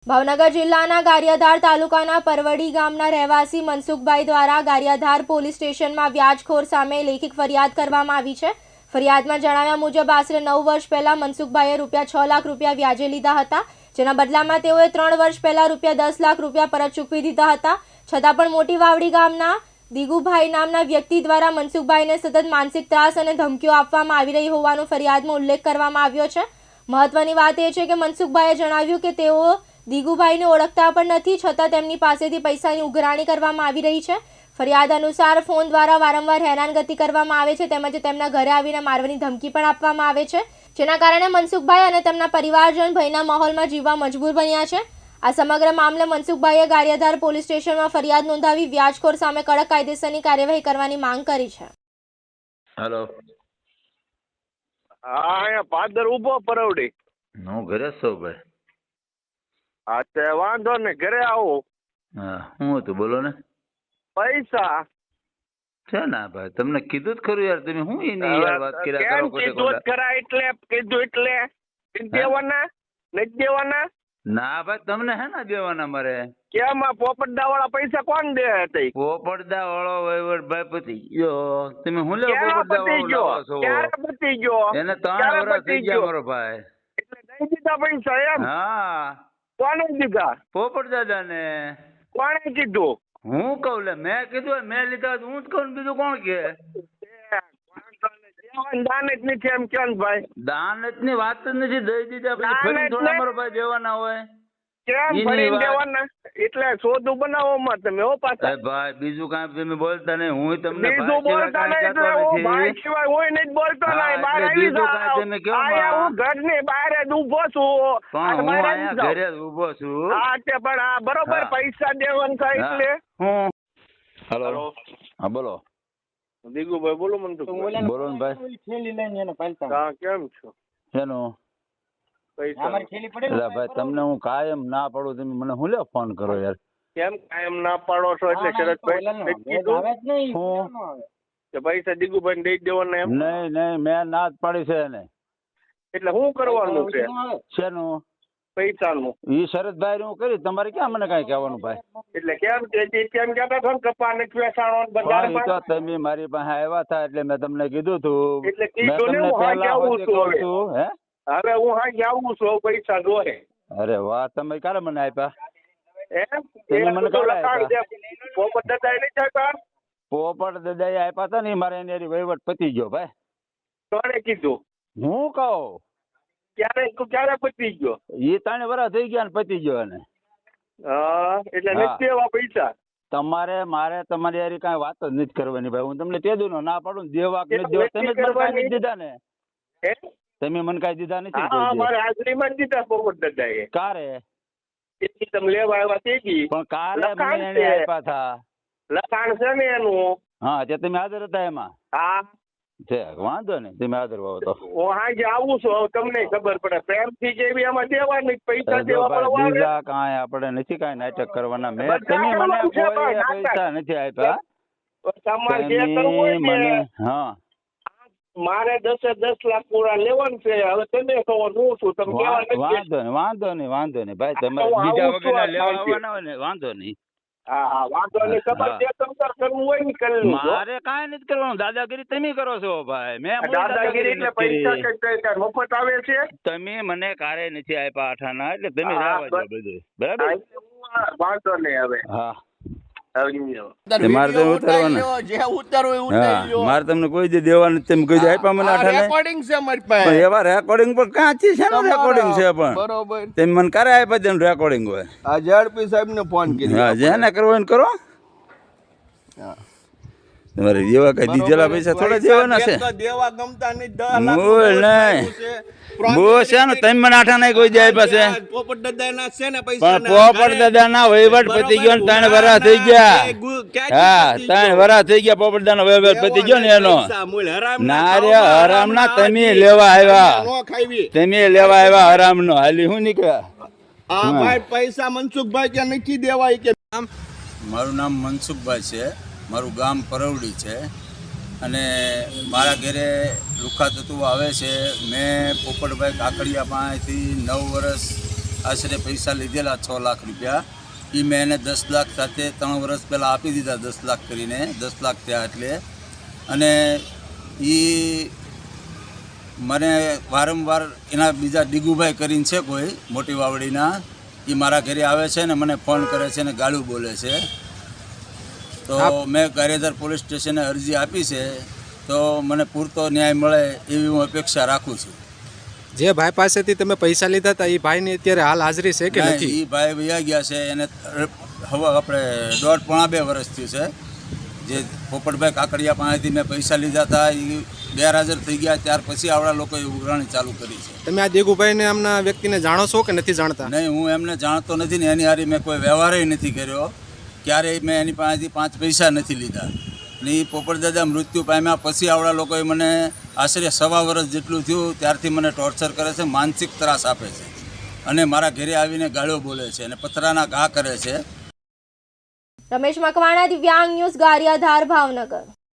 ભાવનગર જિલ્લાના ગારિયાધાર તાલુકાના પરવડી ગામના રહેવાસી મનસુખભાઈ દ્વારા ગારિયાધાર પોલીસ સ્ટેશનમાં વ્યાજખોર સામે લેખિત ફરિયાદ કરવામાં આવી છે। ફરિયાદમાં જણાવ્યા મુજબ આશરે 9 વર્ષ પહેલા મનસુખભાઈએ ₹6 લાખ વ્યાજે લીધા હતા, જેના બદલામાં તેઓએ 3 વર્ષ પહેલા ₹10 લાખ પરત ચૂકવી દીધા હતા। છતાં પણ મોટી વાવડી ગામના દીગુભાઈ નામના વ્યક્તિ દ્વારા મનસુખભાઈને સતત માનસિક ત્રાસ અને ધમકીઓ આપવામાં આવી રહી હોવાનો ફરિયાદમાં ઉલ્લેખ કરવામાં આવ્યો છે। મહત્વની વાત એ છે કે મનસુખભાઈએ જણાવ્યું કે તેઓ દીગુભાઈને ઓળખતા પણ નથી, છતાં તેમની પાસેથી પૈસાની ઉઘરાણી કરવામાં આવી રહી છે। ફરિયાદ અનુસાર ફોન દ્વારા વારંવાર હેરાનગતિ કરવામાં આવે છે, તેમજ તેમના ઘરે આવીને મારવાની ધમકી પણ આપવામાં આવે છે, જેના કારણે મનસુખભાઈ અને તેમના પરિવારજન ભયના માહોલમાં જીવવા મજબૂર બન્યા છે। આ સમગ્ર મામલે મનસુખભાઈએ ગારિયાધાર પોલીસ સ્ટેશનમાં ફરિયાદ નોંધાવી વ્યાજખોર સામે કડક કાયદેસરની કાર્યવાહી કરવાની માંગ કરી છે। હેલો, હા અહીંયા પાદર ઉભો પરવડી। હું ઘરે છું ભાઈ। હા તે વાંધો ને ઘરે આવો। હા હું હતું, બોલો ને। પૈસા છે ના ભાઈ, તમને કીધું જ ખરું યાર, તમે હું એની યાર વાત કર્યા કરો કેમ કીધું જ ખરા? એટલે કીધું એટલે દેવાના નથી દેવાના? ના ભાઈ, તમને હે ને દેવાના મારે। કેમ આ પોપટદા વાળા પૈસા કોણ દે હતી? પોપટદા વાળો વહીવટ ભાઈ પતી ગયો। તમે હું લેવો ક્યારે પોપટદા પતી વાળો ગયો? લાવો છો? ક્યારે પતી ગયો? એને 3 ક્યારે વર્ષ પતી થઈ ગયા ગયો? મારો ભાઈ। એટલે દઈ દીધા પૈસા એમ? હા, કોને દીધા? પોપટ દાદા ને। કોણે કીધું? હું કહું લે, મેં કીધું મેં લીધા તો હું જ કહું, બીજું કોણ કે? દાન જ નથી એમ કેમ ભાઈ? દાનત ની વાત જ નથી, દઈ દીધા પછી ફરી થોડા મારો ભાઈ દેવાના હોય? કેમ ફરી દેવાના? એટલે સોદું બનાવવામાં તમે હો પાછા ભાઈ બીજું કાંઈ તમે બોલતા નહીં, હું તમને બીજું બોલતા નહીં એટલે હું ભાઈ સિવાય હું નહીં બોલતો નહીં। બહાર આવી જાવ, આયા હું ઘરની બહાર જ ઊભો છું પણ હું અહીંયા ઘરે જ ઊભો છું। હા તે પણ આ બરોબર પૈસા દેવાનું થાય એટલે હું હેલો, હા બોલો દીગુભાઈ બોલો મનસુખભાઈ બોલો ને ભાઈ। હા કેમ છો? શેનું? પૈસા ભાઈ તમને હું કાયમ ના પાડું, તમે મને હું લે ફોન કરો યાર? કેમ કાયમ ના પાડો છો? એટલે શરદભાઈ કીધું કે પૈસા દીગુભાઈ દઈ દેવાના એમ? નહીં નહીં, મેં ના જ પાડી છે એને। એટલે શું કરવાનું છે? શેનું? પૈસાનું? ઈ શરદભાઈ હું કરી, તમારે ક્યાં મને કઈ કહેવાનું ભાઈ? એટલે કેમ કેમ કહેતા છો ને કપા ને વેચાણો બજારમાં? તમે મારી પાસે આવ્યા હતા એટલે મેં તમને કીધું તું, એટલે કીધું ને હું હાજે આવું છું હે? હવે હું હાજે આવું છું, પૈસા જોહે। અરે વાહ, તમે ક્યારે મને આપ્યા? એમ તમે મને ક્યારે આપ્યા? પોપટ દાદા નહીં આપ્યા? પોપટ દાદા આપ્યા હતા ને, મારે એની વહીવટ પતી ગયો ભાઈ। કોણે કીધું? હું કહું ક્યારે પતી ગયો? એ 3 વર્ષ થઈ ગયા ને પતી ગયો એને। હા એટલે નથી દેવા પૈસા? તમારે મારે તમારી યાર કઈ વાત જ નથી કરવાની ભાઈ। હું તમને તે દઉં ના પાડું, દેવા કે નથી દેવા? તમે જ મને કાંઈ દીધા ને? તમે મને કાંઈ દીધા નથી? હા મારે હાજરીમાં દીધા પોપટ દાદાએ। કારે? એથી તમે લેવા આવ્યા તેથી પણ કારે મને એને આપ્યા હતા? લખાણ છે ને એનું? હા તે તમે હાજર હતા એમાં? હા છે, વાંધો નહીં, તમે હાજર હોવ તો હું હાજે આવું છું, તમને ખબર પડે પ્રેમથી જેવી આમાં દેવાની પૈસા દેવા પડે। બીજા કાંઈ આપણે નથી કાંઈ નાટક કરવાના। મેં તમે મને કોઈ પૈસા નથી આપ્યા, મને હા મારે 10 લાખ પૂરા લેવાનું છે। હવે તમે કહો હું છું, તમે વાંધો નહીં ભાઈ, તમે બીજા વગર લેવા આવવાના હોય ને વાંધો નહીં। હા વાંધો નહીં, ખબર છે તમારે કરવું હોય ને કરી મારે કાંઈ નથી કરવાનું, દાદાગીરી તમે કરો છો ભાઈ। મેં દાદાગીરી એટલે પૈસા કઈ મફત આવે છે? તમે મને કારે નથી આપ્યા આઠાના, એટલે તમે રહેવા દો બધું, બરાબર? વાંધો નહીં હવે હા મારે તમને કોઈ દે દેવા નથી, તમે કોઈ આપ્યા મને આઠા? રેકોર્ડિંગ છે મારી પાસે। એવા રેકોર્ડિંગ પણ કાંચી છે ને રેકોર્ડિંગ છે પણ બરોબર, તમે મને કરે આપ્યા તેનું રેકોર્ડિંગ હોય? આ ઝડપી સાહેબ ને ફોન કર્યો। હા જેને કરવો કરો, તમારે જેવા કઈ દીધેલા પૈસા થોડા દેવાના છે? દેવા ગમતા નહીં, 10 બોલ નહીં બોલ છે ને, તમે મને આઠા નહીં કોઈ દે આપ્યા છે? પોપટ દાદા ના છે ને પૈસા? પણ પોપટ દાદા ના વહીવટ પતી ગયો ને 3 વર્ષ થઈ ગયા। હા 3 વર્ષ થઈ ગયા, પોપટ દાદા નો વહીવટ પતી ગયો ને એનો। ના રે હરામ ના, તમે લેવા આવ્યા, તમે લેવા આવ્યા હરામ નો, હાલી હું નીકળ્યા? હા ભાઈ પૈસા મનસુખભાઈ કે નથી દેવાય કે? મારું નામ મનસુખભાઈ છે, મારું ગામ પરવડી છે, અને મારા ઘરે લુખા તત્વો આવે છે। મેં પોપટભાઈ કાકડિયા પાસેથી 9 વર્ષ આશરે પૈસા લીધેલા 6 લાખ રૂપિયા. એ મેં એને 10 લાખ સાથે 3 વર્ષ પહેલાં આપી દીધા, 10 લાખ કરીને, 10 લાખ થયા એટલે. અને એ મને વારંવાર એના બીજા ડીગુભાઈ કરીને છે કોઈ મોટી વાવડીના, એ મારા ઘરે આવે છે ને મને ફોન કરે છે ને ગાળું બોલે છે. તો મેં ગારિયાધાર પોલીસ સ્ટેશને અરજી આપી છે, તો મને પૂરતો ન્યાય મળે એવી હું અપેક્ષા રાખું છું. જે ભાઈ પાસેથી તમે પૈસા લીધા હતા એ ભાઈની અત્યારે હાલ હાજરી છે કે નથી? એ ભાઈ વયા ગયા છે, એને હવે આપણે 1.5-2 વર્ષ થયું છે. જે પોપટભાઈ કાકડિયા પાસેથી મેં પૈસા લીધા હતા એ ગેરહાજર થઈ ગયા, ત્યાર પછી આવડા લોકોએ ઉઘરાણી ચાલુ કરી છે. તમે આ દેગુભાઈને આમના વ્યક્તિને જાણો છો કે નથી જાણતા? નહીં, હું એમને જાણતો નથી ને એની હારી મેં કોઈ વ્યવહાર નથી કર્યો. ક્યારેય મેં એની પાસેથી 5 પૈસા નથી લીધા. ને એ પોપટદાદા મૃત્યુ પામ્યા પછી આવડા લોકોએ મને આશરે 1.25 વર્ષ જેટલું થયું ત્યારથી મને ટોર્ચર કરે છે, માનસિક ત્રાસ આપે છે અને મારા ઘરે આવીને ગાળો બોલે છે અને પથરાના ઘા કરે છે. રમેશ મકવાણા, દિવ્યાંગ ન્યૂઝ, ગારિયાધાર, ભાવનગર.